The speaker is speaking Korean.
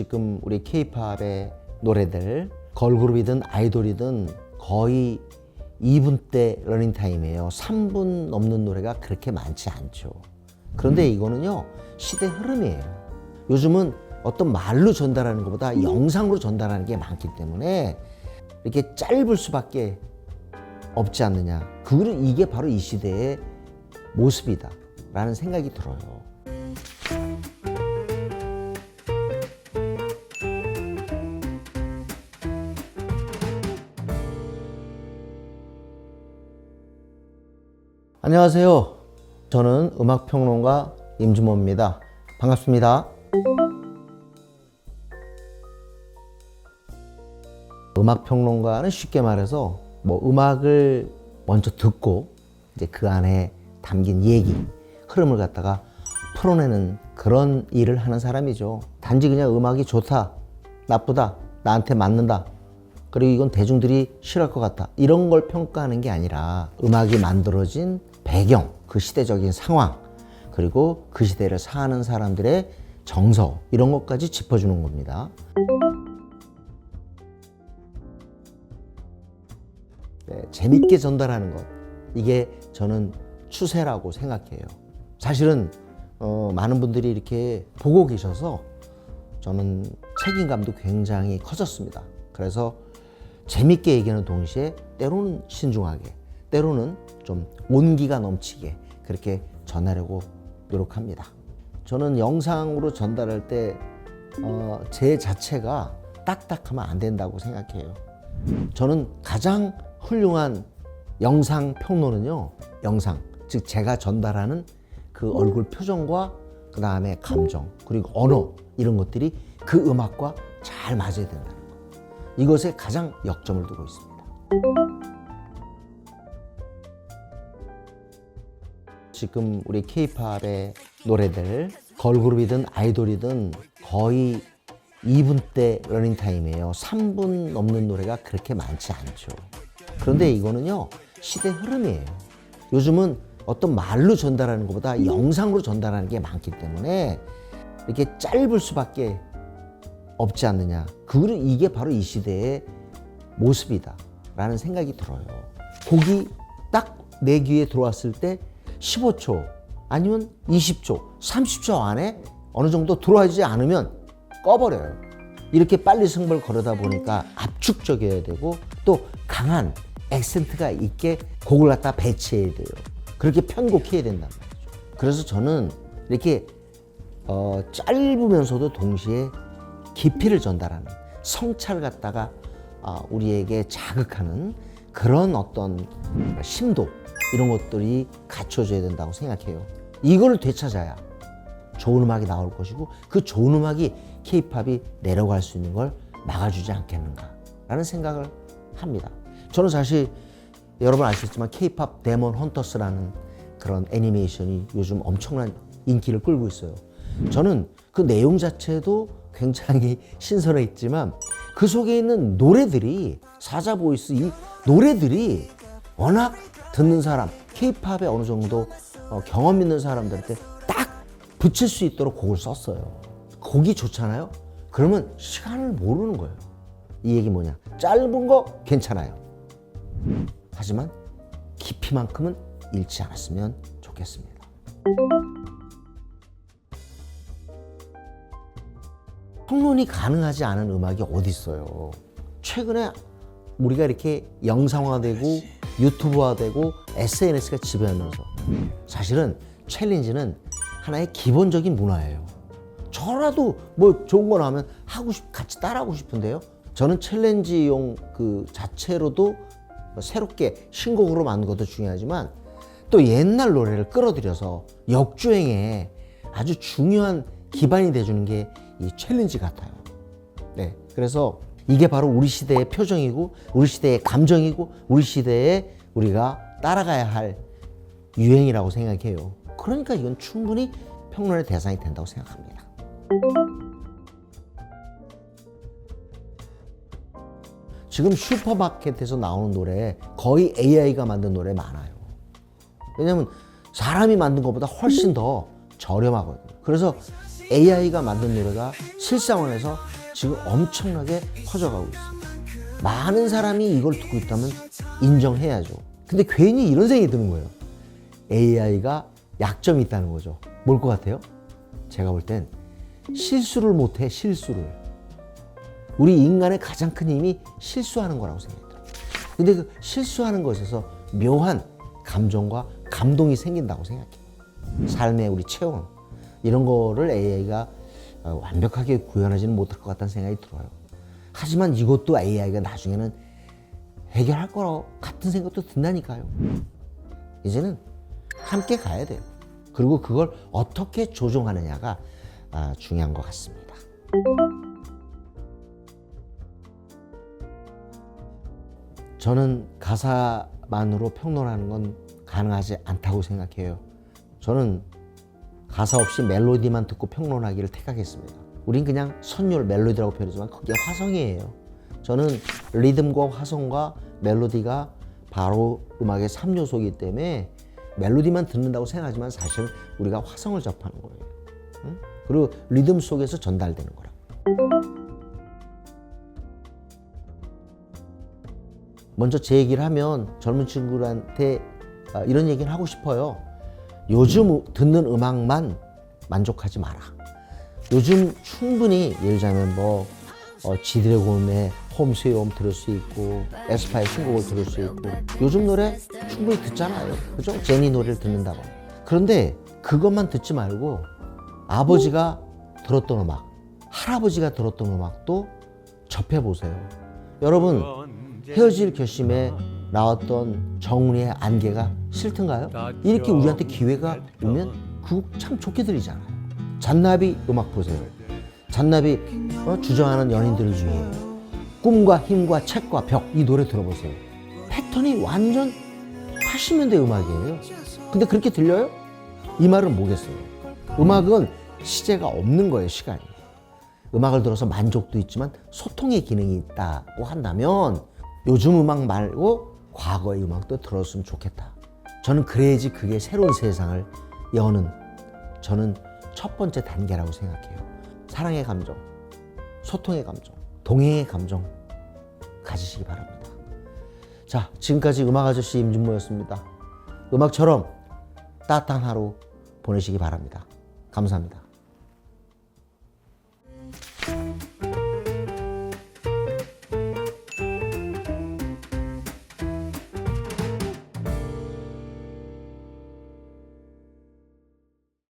지금 우리 K-팝의 노래들 걸그룹이든 아이돌이든 거의 2분대 러닝타임이에요. 3분 넘는 노래가 그렇게 많지 않죠. 그런데 이거는요, 시대 흐름이에요. 요즘은 어떤 말로 전달하는 것보다 영상으로 전달하는 게 많기 때문에 이렇게 짧을 수밖에 없지 않느냐. 이게 바로 이 시대의 모습이다 라는 생각이 들어요. 안녕하세요. 저는 음악평론가 임준모입니다. 반갑습니다. 음악평론가는 쉽게 말해서 음악을 먼저 듣고 이제 그 안에 담긴 얘기, 흐름을 갖다가 풀어내는 그런 일을 하는 사람이죠. 단지 그냥 음악이 좋다, 나쁘다, 나한테 맞는다, 그리고 이건 대중들이 싫어할 것 같다, 이런 걸 평가하는 게 아니라 음악이 만들어진 배경, 그 시대적인 상황, 그리고 그 시대를 사는 사람들의 정서, 이런 것까지 짚어주는 겁니다. 네, 재밌게 전달하는 것, 이게 저는 추세라고 생각해요. 사실은 많은 분들이 이렇게 보고 계셔서 저는 책임감도 굉장히 커졌습니다. 그래서 재밌게 얘기하는 동시에 때로는 신중하게, 때로는 좀 온기가 넘치게 그렇게 전하려고 노력합니다. 저는 영상으로 전달할 때 제 자체가 딱딱하면 안 된다고 생각해요. 저는 가장 훌륭한 영상 평론은요, 영상, 즉 제가 전달하는 그 얼굴 표정과 그 다음에 감정, 그리고 언어, 이런 것들이 그 음악과 잘 맞아야 된다는 것. 이것에 가장 역점을 두고 있습니다. 지금 우리 K-팝의 노래들 걸그룹이든 아이돌이든 거의 2분대 러닝타임이에요. 3분 넘는 노래가 그렇게 많지 않죠. 그런데 이거는요, 시대 흐름이에요. 요즘은 어떤 말로 전달하는 것보다 영상으로 전달하는 게 많기 때문에 이렇게 짧을 수밖에 없지 않느냐. 이게 바로 이 시대의 모습이다 라는 생각이 들어요. 곡이 딱 내 귀에 들어왔을 때 15초 아니면 20초, 30초 안에 어느 정도 들어와지 않으면 꺼버려요. 이렇게 빨리 승부를 거르다 보니까 압축적이어야 되고 또 강한 액센트가 있게 곡을 갖다 배치해야 돼요. 그렇게 편곡해야 된단 말이죠. 그래서 저는 이렇게 짧으면서도 동시에 깊이를 전달하는, 성찰을 갖다가 우리에게 자극하는 그런 어떤 심도, 이런 것들이 갖춰져야 된다고 생각해요. 이걸 되찾아야 좋은 음악이 나올 것이고 그 좋은 음악이 K-팝이 내려갈 수 있는 걸 막아주지 않겠는가라는 생각을 합니다. 저는 사실 여러분 아시겠지만 K-팝 데몬 헌터스라는 그런 애니메이션이 요즘 엄청난 인기를 끌고 있어요. 저는 그 내용 자체도 굉장히 신선했지만 그 속에 있는 노래들이, 사자 보이스, 이 노래들이 워낙 듣는 사람, K-팝에 어느 정도 경험 있는 사람들한테 딱 붙일 수 있도록 곡을 썼어요. 곡이 좋잖아요? 그러면 시간을 모르는 거예요. 이 얘기 뭐냐? 짧은 거 괜찮아요. 하지만 깊이만큼은 잃지 않았으면 좋겠습니다. 평론이 가능하지 않은 음악이 어디 있어요? 최근에 우리가 이렇게 영상화되고 유튜브화되고 SNS가 지배하면서 사실은 챌린지는 하나의 기본적인 문화예요. 저라도 좋은 거 나오면 같이 따라하고 싶은데요. 저는 챌린지용 그 자체로도 새롭게 신곡으로 만든 것도 중요하지만 또 옛날 노래를 끌어들여서 역주행에 아주 중요한 기반이 돼주는 게 이 챌린지 같아요. 네, 그래서 이게 바로 우리 시대의 표정이고 우리 시대의 감정이고 우리 시대에 우리가 따라가야 할 유행이라고 생각해요. 그러니까 이건 충분히 평론의 대상이 된다고 생각합니다. 지금 슈퍼마켓에서 나오는 노래 거의 AI가 만든 노래 많아요. 왜냐면 사람이 만든 것보다 훨씬 더 저렴하거든요. 그래서 AI가 만든 노래가 실상원에서 지금 엄청나게 퍼져가고 있습니다. 많은 사람이 이걸 듣고 있다면 인정해야죠. 근데 괜히 이런 생각이 드는 거예요. AI가 약점이 있다는 거죠. 뭘 것 같아요? 제가 볼 땐 실수를 못해, 실수를. 우리 인간의 가장 큰 힘이 실수하는 거라고 생각이 들어요. 근데 그 실수하는 것에서 묘한 감정과 감동이 생긴다고 생각해요. 삶의 우리 체험, 이런 거를 AI가 완벽하게 구현하지는 못할 것 같다는 생각이 들어요. 하지만 이것도 AI가 나중에는 해결할 거라고 같은 생각도 든다니까요. 이제는 함께 가야 돼요. 그리고 그걸 어떻게 조종하느냐가 중요한 것 같습니다. 저는 가사만으로 평론하는 건 가능하지 않다고 생각해요. 저는 가사 없이 멜로디만 듣고 평론하기를 택하겠습니다. 우린 그냥 선율, 멜로디라고 표현하지만 그게 화성이에요. 저는 리듬과 화성과 멜로디가 바로 음악의 3요소이기 때문에 멜로디만 듣는다고 생각하지만 사실 우리가 화성을 접하는 거예요. 응? 그리고 리듬 속에서 전달되는 거라. 먼저 제 얘기를 하면 젊은 친구들한테 이런 얘기를 하고 싶어요. 요즘 듣는 음악만 만족하지 마라. 요즘 충분히 예를 들자면 지드래곤의 홈 스윗 홈 들을 수 있고 에스파의 신곡을 들을 수 있고 요즘 노래 충분히 듣잖아요. 그죠? 제니 노래를 듣는다고. 그런데 그것만 듣지 말고 아버지가 들었던 음악, 할아버지가 들었던 음악도 접해보세요. 여러분, 헤어질 결심에 나왔던 정훈이의 안개가 싫던가요? 이렇게 우리한테 기회가 오면 그 곡 참 좋게 들리잖아요. 잔나비 음악 보세요. 잔나비 주저하는 연인들을 위해 꿈과 힘과 책과 벽, 이 노래 들어보세요. 패턴이 완전 80년대 음악이에요. 근데 그렇게 들려요? 이 말은 뭐겠어요? 음악은 시제가 없는 거예요, 시간이. 음악을 들어서 만족도 있지만 소통의 기능이 있다고 한다면 요즘 음악 말고 과거의 음악도 들었으면 좋겠다. 저는 그래야지 그게 새로운 세상을 여는 저는 첫 번째 단계라고 생각해요. 사랑의 감정, 소통의 감정, 동행의 감정 가지시기 바랍니다. 자, 지금까지 음악 아저씨 임진모였습니다. 음악처럼 따뜻한 하루 보내시기 바랍니다. 감사합니다.